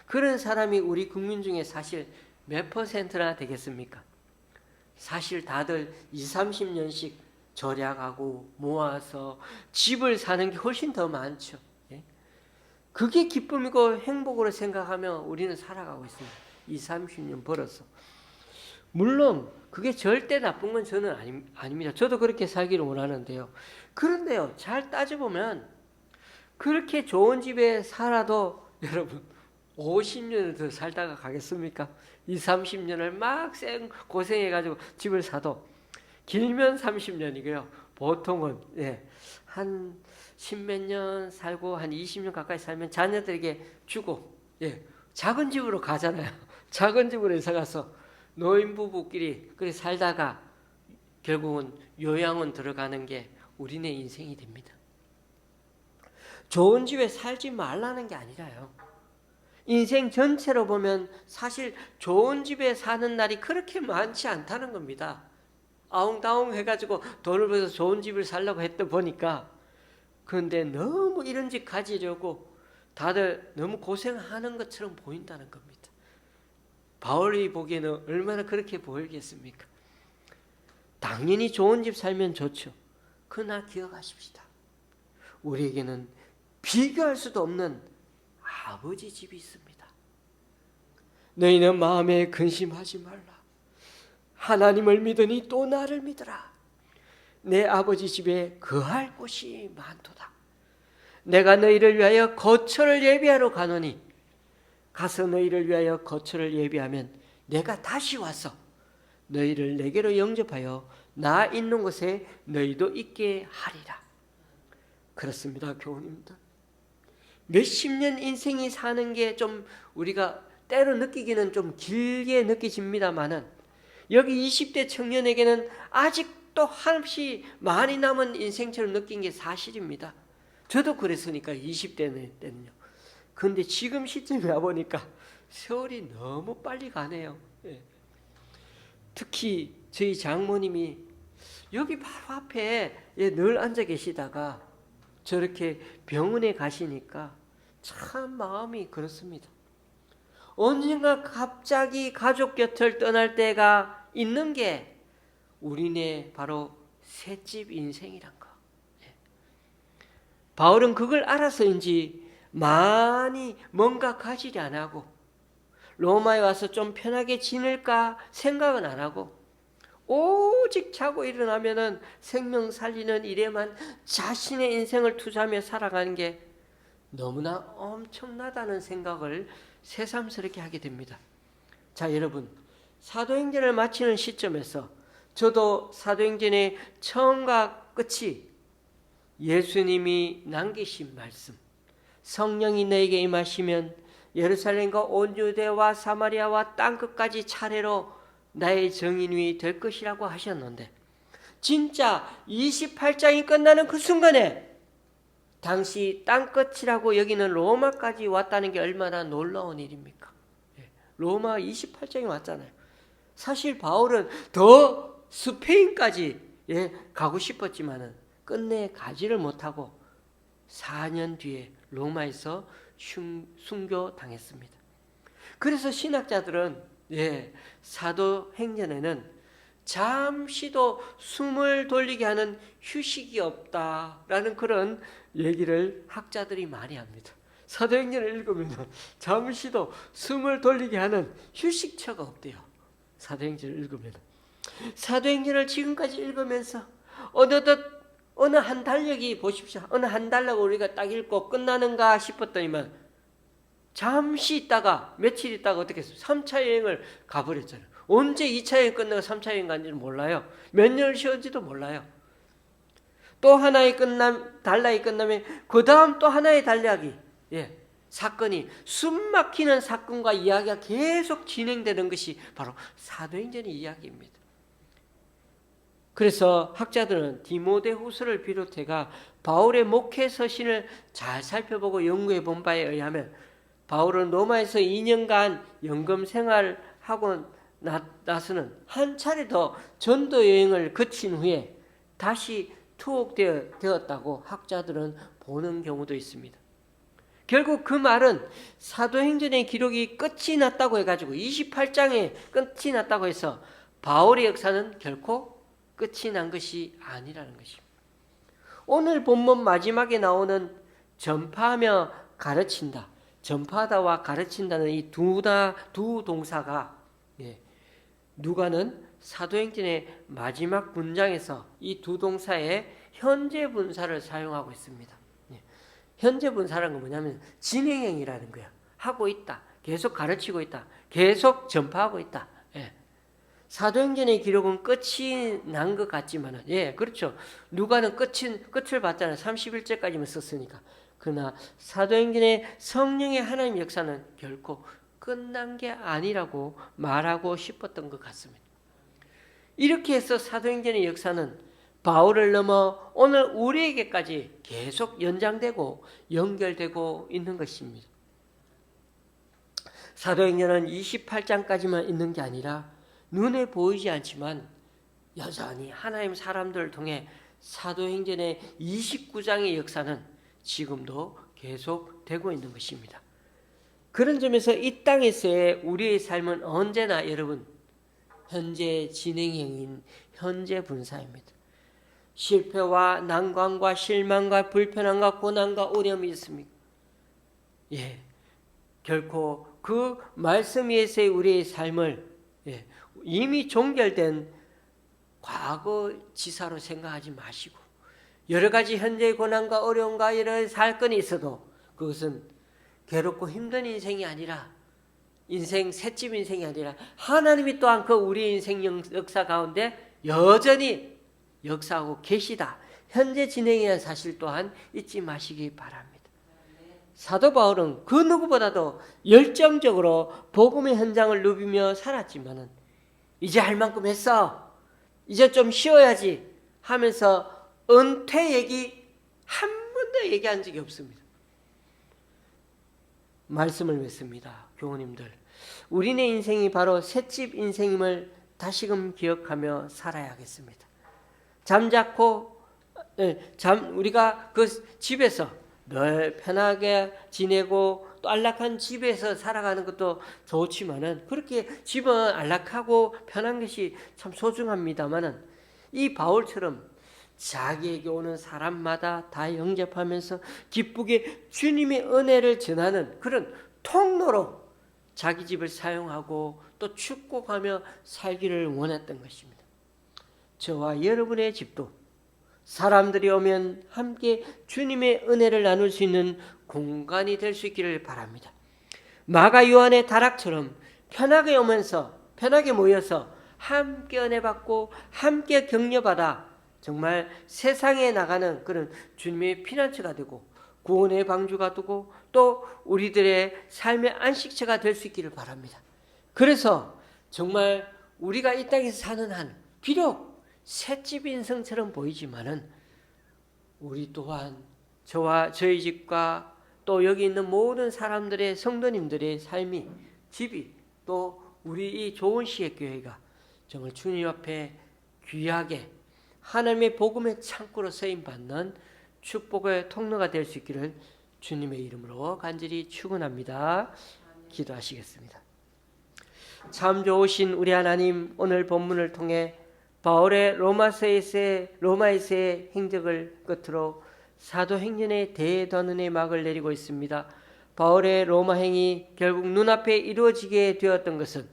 S1: 그런 사람이 우리 국민 중에 사실 몇 %나 되겠습니까? 사실 다들 20-30년씩 절약하고 모아서 집을 사는 게 훨씬 더 많죠. 그게 기쁨이고 행복으로 생각하며 우리는 살아가고 있습니다. 20-30년 벌어서. 물론 그게 절대 나쁜 건 저는 아닙니다. 저도 그렇게 살기를 원하는데요. 그런데요, 잘 따져보면 그렇게 좋은 집에 살아도 여러분 50년을 더 살다가 가겠습니까? 20-30년을 막 고생해가지고 집을 사도 길면 30년이고요. 보통은 한 10몇 년 살고 한 20년 가까이 살면 자녀들에게 주고 작은 집으로 가잖아요. 작은 집으로 이사 가서 노인 부부끼리 그렇게 살다가 결국은 요양원 들어가는 게 우리네 인생이 됩니다. 좋은 집에 살지 말라는 게 아니라요. 인생 전체로 보면 사실 좋은 집에 사는 날이 그렇게 많지 않다는 겁니다. 아웅다웅 해가지고 돈을 벌어서 좋은 집을 살려고 했다 보니까 그런데 너무 이런 집 가지려고 다들 너무 고생하는 것처럼 보인다는 겁니다. 바울이 보기에는 얼마나 그렇게 보이겠습니까? 당연히 좋은 집 살면 좋죠. 그러나 기억하십시다. 우리에게는 비교할 수도 없는 아버지 집이 있습니다. 너희는 마음에 근심하지 말라. 하나님을 믿으니 또 나를 믿으라. 내 아버지 집에 거할 곳이 많도다. 내가 너희를 위하여 거처를 예비하러 가노니 가서 너희를 위하여 거처를 예비하면 내가 다시 와서 너희를 내게로 영접하여 나 있는 곳에 너희도 있게 하리라. 그렇습니다, 교우님들. 몇십 년 인생이 사는 게 좀 우리가 때로 느끼기는 좀 길게 느껴집니다만은 여기 20대 청년에게는 아직도 한없이 많이 남은 인생처럼 느낀 게 사실입니다. 저도 그랬으니까 20대 때는요. 그런데 지금 시점에 와보니까 세월이 너무 빨리 가네요. 예. 특히 저희 장모님이 여기 바로 앞에 늘 앉아 계시다가 저렇게 병원에 가시니까 참 마음이 그렇습니다. 언젠가 갑자기 가족 곁을 떠날 때가 있는 게 우리네 바로 셋집 인생이란 거. 예. 바울은 그걸 알아서인지 많이 뭔가 가지를 안 하고 로마에 와서 좀 편하게 지낼까 생각은 안 하고 오직 자고 일어나면은 생명 살리는 일에만 자신의 인생을 투자하며 살아가는 게 너무나 엄청나다는 생각을 새삼스럽게 하게 됩니다. 자, 여러분, 사도행전을 마치는 시점에서 저도 사도행전의 처음과 끝이 예수님이 남기신 말씀, 성령이 너에게 임하시면 예루살렘과 온 유대와 사마리아와 땅끝까지 차례로 나의 증인이 될 것이라고 하셨는데 진짜 28장이 끝나는 그 순간에 당시 땅끝이라고 여기는 로마까지 왔다는 게 얼마나 놀라운 일입니까? 로마 28장이 왔잖아요. 사실 바울은 더 스페인까지 가고 싶었지만은 끝내 가지를 못하고 4년 뒤에 로마에서 순교당했습니다. 그래서 신학자들은 사도행전에는 잠시도 숨을 돌리게 하는 휴식이 없다라는 그런 얘기를 학자들이 많이 합니다. 사도행전을 읽으면 잠시도 숨을 돌리게 하는 휴식처가 없대요. 사도행전을 읽으면. 사도행전을 지금까지 읽으면서 어느덧 어느 한 달력이 보십시오. 어느 한 달력 우리가 딱 읽고 끝나는가 싶었더니만 잠시 있다가 며칠 있다가 어떻게 했어요? 3차 여행을 가버렸잖아요. 언제 2차 여행 끝나고 3차 여행 간지는 몰라요. 몇 년을 쉬었는지도 몰라요. 또 하나의 단락이 끝나면 그 다음 또 하나의 단락이 사건이 숨막히는 사건과 이야기가 계속 진행되는 것이 바로 사도행전의 이야기입니다. 그래서 학자들은 디모데후서를 비롯해가 바울의 목회 서신을 잘 살펴보고 연구해 본 바에 의하면 바울은 로마에서 2년간 연금 생활하고 나서는 한 차례 더 전도 여행을 거친 후에 다시 투옥되었다고 학자들은 보는 경우도 있습니다. 결국 그 말은 사도행전의 기록이 끝이 났다고 해가지고 28장에 끝이 났다고 해서 바울의 역사는 결코 끝이 난 것이 아니라는 것입니다. 오늘 본문 마지막에 나오는 전파하며 가르친다, 전파하다와 가르친다는 이 두 동사가 누가는 사도행전의 마지막 문장에서 이 두 동사의 현재 분사를 사용하고 있습니다. 현재 분사라는 건 뭐냐면 진행형이라는 거야. 하고 있다. 계속 가르치고 있다. 계속 전파하고 있다. 사도행전의 기록은 끝이 난 것 같지만은 그렇죠. 누가는 끝을 봤잖아요. 31절까지만 썼으니까. 그러나 사도행전의 성령의 하나님 역사는 결코 끝난 게 아니라고 말하고 싶었던 것 같습니다. 이렇게 해서 사도행전의 역사는 바울을 넘어 오늘 우리에게까지 계속 연장되고 연결되고 있는 것입니다. 사도행전은 28장까지만 있는 게 아니라 눈에 보이지 않지만 여전히 하나님 사람들을 통해 사도행전의 29장의 역사는 지금도 계속되고 있는 것입니다. 그런 점에서 이 땅에서의 우리의 삶은 언제나 여러분 현재 진행형인 현재 분사입니다. 실패와 난관과 실망과 불편함과 고난과 어려움이 있습니까? 결코 그 말씀 위에서의 우리의 삶을 이미 종결된 과거 지사로 생각하지 마시고 여러 가지 현재의 고난과 어려움과 여러 사건이 있어도 그것은 괴롭고 힘든 인생이 아니라 인생 셋집 인생이 아니라 하나님이 또한 그 우리 인생 역사 가운데 여전히 역사하고 계시다. 현재 진행이라는 사실 또한 잊지 마시기 바랍니다. 사도 바울은 그 누구보다도 열정적으로 복음의 현장을 누비며 살았지만은 이제 할 만큼 했어. 이제 좀 쉬어야지 하면서 은퇴 얘기 한 번도 얘기한 적이 없습니다. 말씀을 맺습니다. 교우님들, 우리네 인생이 바로 셋집 인생임을 다시금 기억하며 살아야겠습니다. 잠자코 우리가 그 집에서 늘 편하게 지내고 또 안락한 집에서 살아가는 것도 좋지만은 그렇게 집은 안락하고 편한 것이 참 소중합니다만은 이 바울처럼 자기에게 오는 사람마다 다 영접하면서 기쁘게 주님의 은혜를 전하는 그런 통로로 자기 집을 사용하고 또 축복하며 살기를 원했던 것입니다. 저와 여러분의 집도 사람들이 오면 함께 주님의 은혜를 나눌 수 있는 공간이 될 수 있기를 바랍니다. 마가 요한의 다락처럼 편하게 오면서 편하게 모여서 함께 은혜 받고 함께 격려받아 정말 세상에 나가는 그런 주님의 피난처가 되고 구원의 방주가 되고 또 우리들의 삶의 안식처가 될 수 있기를 바랍니다. 그래서 정말 우리가 이 땅에서 사는 한 비록 셋집 인생처럼 보이지만은 우리 또한 저와 저희 집과 또 여기 있는 모든 사람들의 성도님들의 삶이 집이 또 우리 이 좋은 시의 교회가 정말 주님 앞에 귀하게 하나님의 복음의 창고로 쓰임받는 축복의 통로가 될 수 있기를 주님의 이름으로 간절히 축원합니다. 기도하시겠습니다. 참 좋으신 우리 하나님, 오늘 본문을 통해 바울의 로마에서의 행적을 끝으로 사도행전의 대단원의 막을 내리고 있습니다. 바울의 로마행이 결국 눈앞에 이루어지게 되었던 것은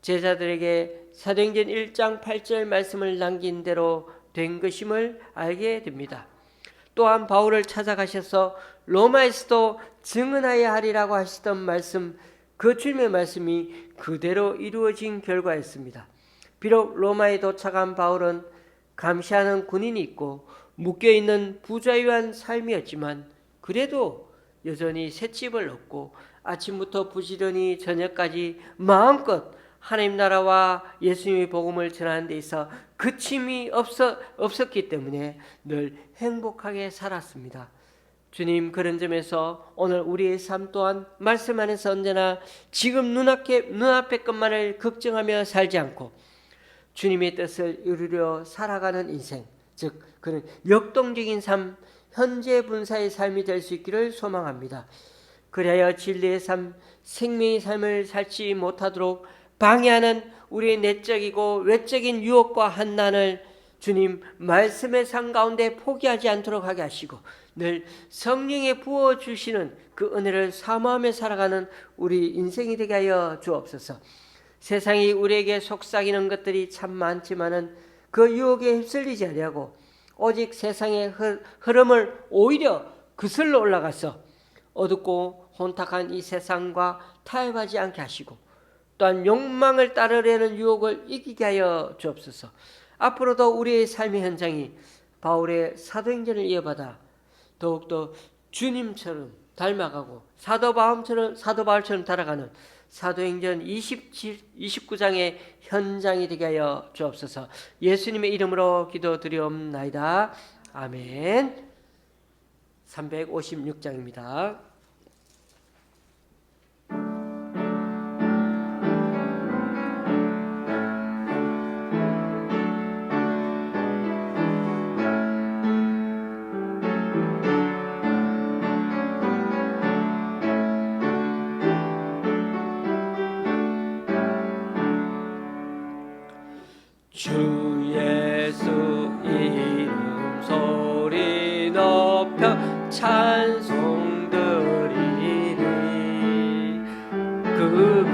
S1: 제자들에게 사도행전 1장 8절 말씀을 남긴 대로 된 것임을 알게 됩니다. 또한 바울을 찾아가셔서 로마에서도 증언하여야 하리라고 하시던 말씀, 그 주님의 말씀이 그대로 이루어진 결과였습니다. 비록 로마에 도착한 바울은 감시하는 군인이 있고 묶여있는 부자유한 삶이었지만 그래도 여전히 셋집을 얻고 아침부터 부지런히 저녁까지 마음껏 하나님 나라와 예수님의 복음을 전하는 데 있어 그침이 없었기 때문에 늘 행복하게 살았습니다. 주님, 그런 점에서 오늘 우리의 삶 또한 말씀 안에서 언제나 지금 눈앞의 것만을 걱정하며 살지 않고 주님의 뜻을 이루려 살아가는 인생, 즉 그런 역동적인 삶, 현재 분사의 삶이 될 수 있기를 소망합니다. 그래야 진리의 삶, 생명의 삶을 살지 못하도록 방해하는 우리의 내적이고 외적인 유혹과 한난을 주님 말씀의 삶 가운데 포기하지 않도록 하게 하시고 늘 성령에 부어주시는 그 은혜를 사모하며 살아가는 우리 인생이 되게 하여 주옵소서. 세상이 우리에게 속삭이는 것들이 참 많지만은 그 유혹에 휩쓸리지 아니하고 오직 세상의 흐름을 오히려 그슬러 올라가서 어둡고 혼탁한 이 세상과 타협하지 않게 하시고 또한 욕망을 따르려는 유혹을 이기게 하여 주옵소서. 앞으로도 우리의 삶의 현장이 바울의 사도행전을 이어받아 더욱더 주님처럼 닮아가고 사도 바울처럼 따라가는 사도행전 29장의 현장이 되게 하여 주옵소서. 예수님의 이름으로 기도드리옵나이다. 아멘. 356장입니다. 주 예수 이름 소리 높여 찬송 드리리. 그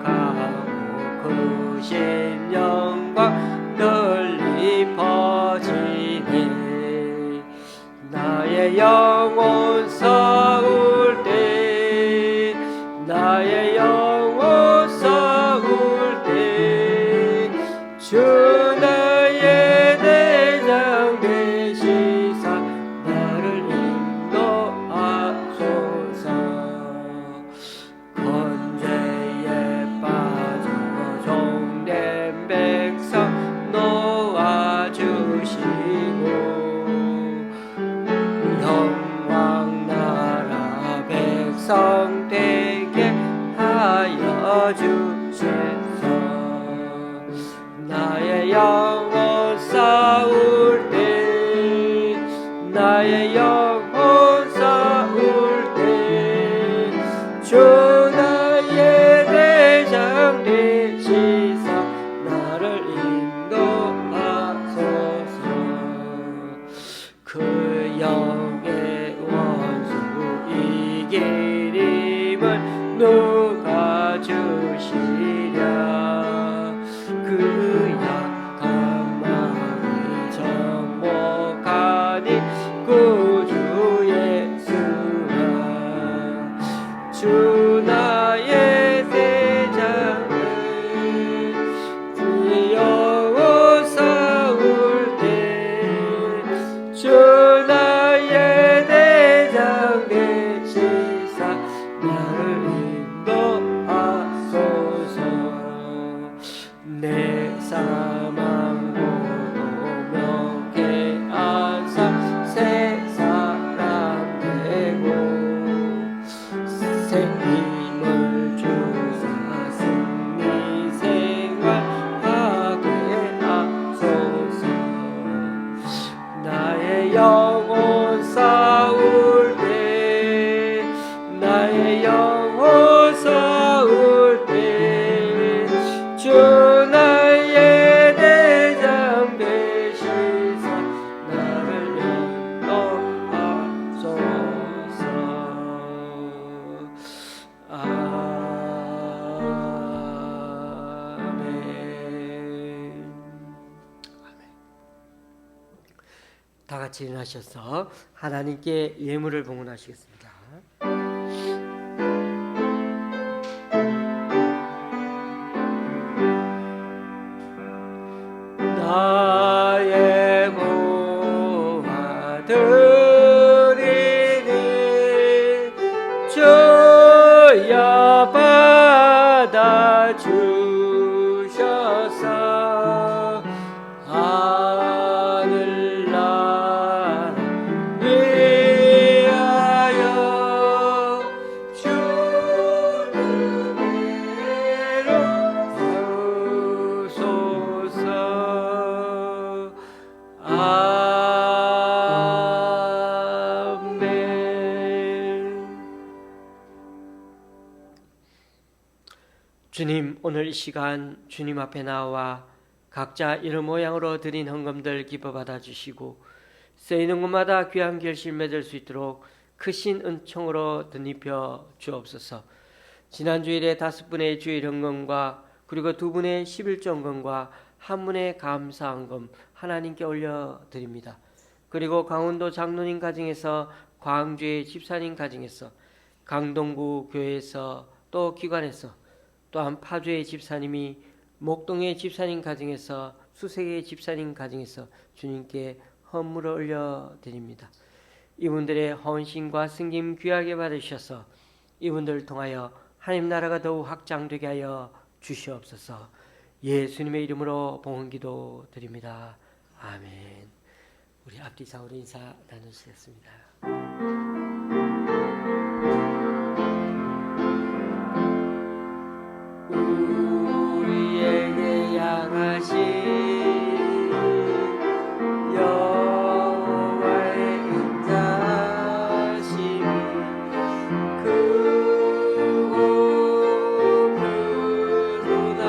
S1: 거룩하고 크신 영광 나의 영혼 싸울 때 나의 영혼 싸울 때 주 나의 대장 되시사 나를 인도하소서. 건재에 빠져 종된 백성 놓아주시고 영광 나라 백성 되게 하여 주소서. 나의 영혼 싸울 때 나의 영혼 싸울 때 주 나의 대장 되시사 나를 인도하소서. 그 영의 원수 이기림을 누가 주시랴. 그 약한 마음이 정복하니 구주 예수가 주 나의 대장을 주 영혼 싸울 때 주 나의 대장 되시사 나를 인도하소서. 내 사망 고독 명쾌한 삶 새 사람 되고 새 힘을 주사 승리 생활하게 하소서. 나의 영혼 싸울 때 나의 영혼 싸울 때 주 나의 대장 되시사 나를 인도하소서. 아멘. 다 같이 일어나셔서 하나님께 예물을 봉헌하시겠습니다. 나의 고아 드리니 주여 받아주셔서 하늘나라 위하여 주를 세우소서. 아멘. 주님, 오늘 이 시간 주님 앞에 나와 각자 이런 모양으로 드린 헌금들 기뻐 받아주시고 쓰이는 곳마다 귀한 결실 맺을 수 있도록 크신 은총으로 덧입혀 주옵소서. 지난 주일에 5분의 주일 헌금과 그리고 2분의 11조 헌금과 1분의 감사 헌금 하나님께 올려드립니다. 그리고 강원도 장로님 가정에서, 광주의 집사님 가정에서, 강동구 교회에서, 또 기관에서, 또한 파주의 집사님이 목동의 집사님 가정에서, 수색의 집사님 가정에서 주님께 헌물을 올려드립니다. 이분들의 헌신과 승김 귀하게 받으셔서 이분들을 통하여 하나님 나라가 더욱 확장되게 하여 주시옵소서. 예수님의 이름으로 봉헌기도 드립니다. 아멘. 우리 앞뒤 좌우로 인사 나누시겠습니다. 우리에게 양하신 여호와의 인자심이 크고 크도다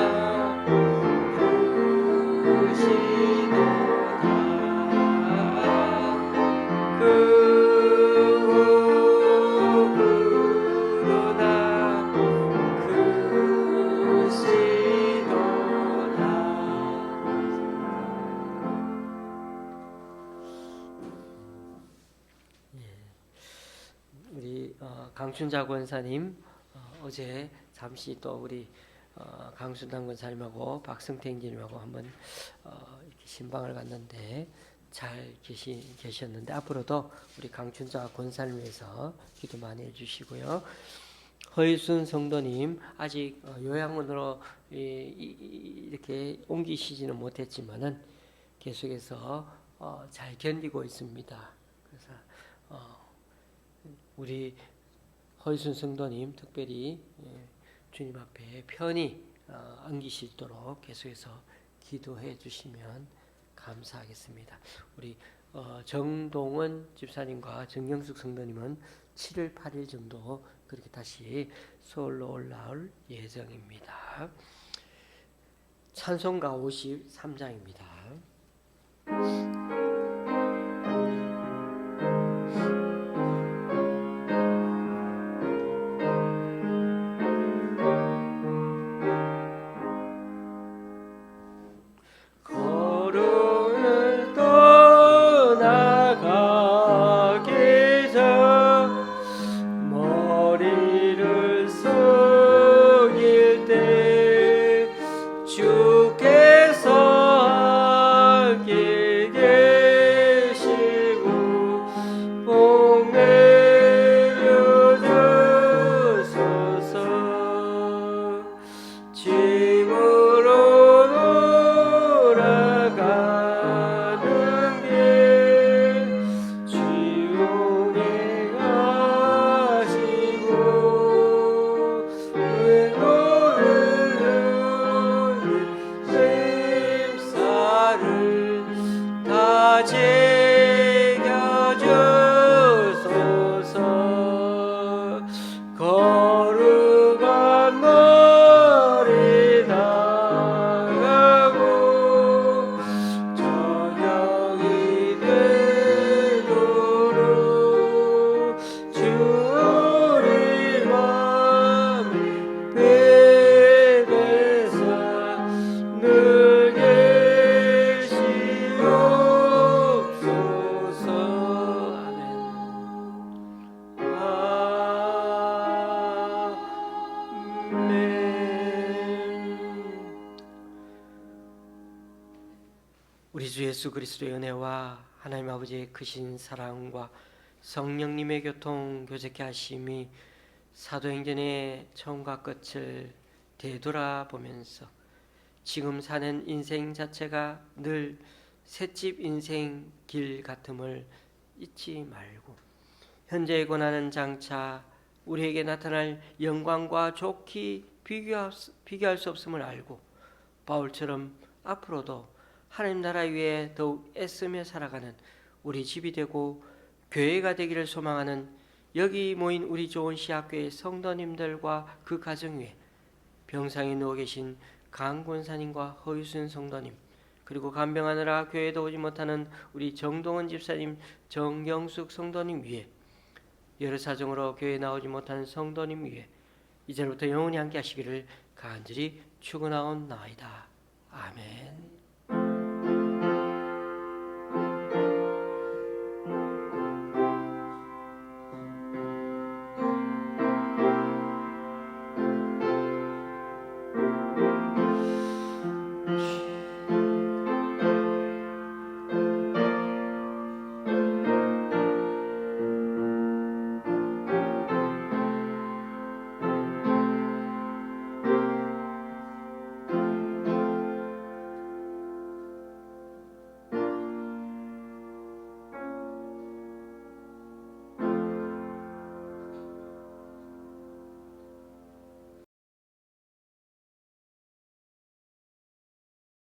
S1: 크시도다 강춘자 권사님 어제 잠시 또 우리 강순당 권사님하고 박성태 형제님하고 한번 이렇게 신방을 갔는데 잘 계셨는데 앞으로도 우리 강춘자 권사님 위해서 기도 많이 해주시고요. 허일순 성도님 아직 요양원으로 이렇게 옮기시지는 못했지만은 계속해서 잘 견디고 있습니다. 그래서 우리 허일순 성도님 특별히 주님 앞에 편히 안길 수 있도록 계속해서 기도해 주시면 감사하겠습니다. 우리 정동원 집사님과 정경숙 성도님은 7일, 8일 정도 그렇게 다시 서울로 올라올 예정입니다. 찬송가 53장입니다. 우리 주 예수 그리스도의 은혜와 하나님 아버지의 크신 사랑과 성령님의 교통 교제케 하심이 사도행전의 처음과 끝을 되돌아보면서 지금 사는 인생 자체가 늘 셋집 인생 길 같음을 잊지 말고 현재에 권하는 장차 우리에게 나타날 영광과 좋게 비교할 수 없음을 알고 바울처럼 앞으로도 하나님 나라 위에 더욱 애쓰며 살아가는 우리 집이 되고 교회가 되기를 소망하는 여기 모인 우리 좋은 시학교의 성도님들과 그 가정 위에 병상에 누워 계신 강 권사님과 허유순 성도님 그리고 간병하느라 교회도 오지 못하는 우리 정동원 집사님, 정경숙 성도님 위에 여러 사정으로 교회에 나오지 못하는 성도님 위에 이제부터 영원히 함께 하시기를 간절히 축원하옵나이다. 아멘.